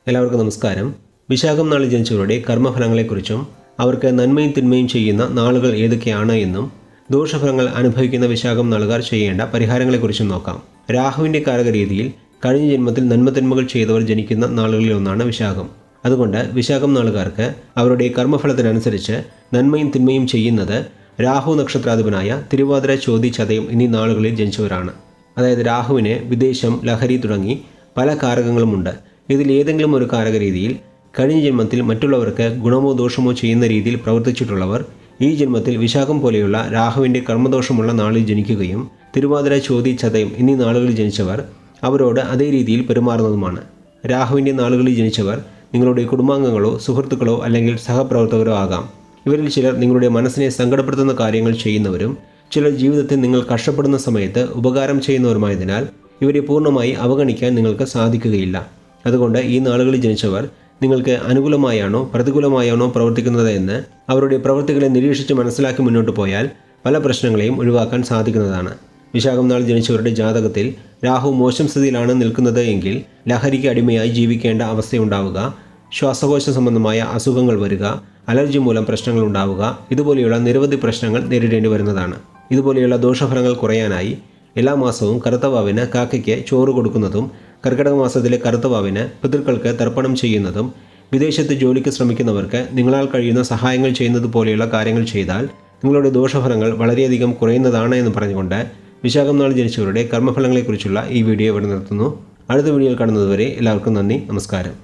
എല്ലാവർക്കും നമസ്കാരം. വിശാഖം നാളിൽ ജനിച്ചവരുടെ കർമ്മഫലങ്ങളെക്കുറിച്ചും അവർക്ക് നന്മയും തിന്മയും ചെയ്യുന്ന നാളുകൾ ഏതൊക്കെയാണ് എന്നും ദോഷഫലങ്ങൾ അനുഭവിക്കുന്ന വിശാഖം നാളുകാർ ചെയ്യേണ്ട പരിഹാരങ്ങളെക്കുറിച്ചും നോക്കാം. രാഹുവിൻ്റെ കാരകരീതിയിൽ കഴിഞ്ഞ ജന്മത്തിൽ നന്മതിന്മകൾ ചെയ്തവർ ജനിക്കുന്ന നാളുകളിൽ ഒന്നാണ് വിശാഖം. അതുകൊണ്ട് വിശാഖം നാളുകാർക്ക് അവരുടെ കർമ്മഫലത്തിനനുസരിച്ച് നന്മയും തിന്മയും ചെയ്യുന്നത് രാഹു നക്ഷത്രാധിപനായ തിരുവാതിര, ചോതി, ചതയം എന്നീ നാളുകളിൽ ജനിച്ചവരാണ്. അതായത് രാഹുവിന് വിദേശം, ലഹരി തുടങ്ങി പല കാരകങ്ങളുമുണ്ട്. ഇതിൽ ഏതെങ്കിലും ഒരു കാരകരീതിയിൽ കഴിഞ്ഞ ജന്മത്തിൽ മറ്റുള്ളവർക്ക് ഗുണമോ ദോഷമോ ചെയ്യുന്ന രീതിയിൽ പ്രവർത്തിച്ചിട്ടുള്ളവർ ഈ ജന്മത്തിൽ വിശാഖം പോലെയുള്ള രാഹുവിൻ്റെ കർമ്മദോഷമുള്ള നാളിൽ ജനിക്കുകയും തിരുവാതിര, ചോതി, ചതയം എന്നീ നാളുകളിൽ ജനിച്ചവർ അവരോട് അതേ രീതിയിൽ പെരുമാറുന്നതുമാണ്. രാഹുവിൻ്റെ നാളുകളിൽ ജനിച്ചവർ നിങ്ങളുടെ കുടുംബാംഗങ്ങളോ സുഹൃത്തുക്കളോ അല്ലെങ്കിൽ സഹപ്രവർത്തകരോ ആകാം. ഇവരിൽ ചിലർ നിങ്ങളുടെ മനസ്സിനെ സങ്കടപ്പെടുത്തുന്ന കാര്യങ്ങൾ ചെയ്യുന്നവരും ചിലർ ജീവിതത്തിൽ നിങ്ങൾ കഷ്ടപ്പെടുന്ന സമയത്ത് ഉപകാരം ചെയ്യുന്നവരുമായതിനാൽ ഇവരെ പൂർണ്ണമായി അവഗണിക്കാൻ നിങ്ങൾക്ക് സാധിക്കുകയില്ല. അതുകൊണ്ട് ഈ നാളുകളിൽ ജനിച്ചവർ നിങ്ങൾക്ക് അനുകൂലമായാണോ പ്രതികൂലമായാണോ പ്രവർത്തിക്കുന്നത് എന്ന് അവരുടെ പ്രവൃത്തികളെ നിരീക്ഷിച്ച് മനസ്സിലാക്കി മുന്നോട്ട് പോയാൽ പല പ്രശ്നങ്ങളെയും ഒഴിവാക്കാൻ സാധിക്കുന്നതാണ്. വിശാഖം നാൾ ജനിച്ചവരുടെ ജാതകത്തിൽ രാഹു മോശം സ്ഥിതിയിലാണ് നിൽക്കുന്നത് എങ്കിൽ ലഹരിക്ക് അടിമയായി ജീവിക്കേണ്ട അവസ്ഥയുണ്ടാവുക, ശ്വാസകോശ സംബന്ധമായ അസുഖങ്ങൾ വരിക, അലർജി മൂലം പ്രശ്നങ്ങൾ ഉണ്ടാവുക, ഇതുപോലെയുള്ള നിരവധി പ്രശ്നങ്ങൾ നേരിടേണ്ടി വരുന്നതാണ്. ഇതുപോലെയുള്ള ദോഷഫലങ്ങൾ കുറയാനായി എല്ലാ മാസവും കറുത്തവാവിന് കാക്കയ്ക്ക് ചോറ് കൊടുക്കുന്നതും കർക്കിടക മാസത്തിലെ കറുത്തവാവിന് പിതൃക്കൾക്ക് തർപ്പണം ചെയ്യുന്നതും വിദേശത്ത് ജോലിക്ക് ശ്രമിക്കുന്നവർക്ക് നിങ്ങളാൽ കഴിയുന്ന സഹായങ്ങൾ ചെയ്യുന്നത് പോലെയുള്ള കാര്യങ്ങൾ ചെയ്താൽ നിങ്ങളുടെ ദോഷഫലങ്ങൾ വളരെയധികം കുറയുന്നതാണ് എന്ന് പറഞ്ഞുകൊണ്ട് വിശാഖം നാൾ ജനിച്ചവരുടെ കർമ്മഫലങ്ങളെക്കുറിച്ചുള്ള ഈ വീഡിയോ ഇവിടെ നിർത്തുന്നു. അടുത്ത വീഡിയോയിൽ കാണുന്നതുവരെ എല്ലാവർക്കും നന്ദി, നമസ്കാരം.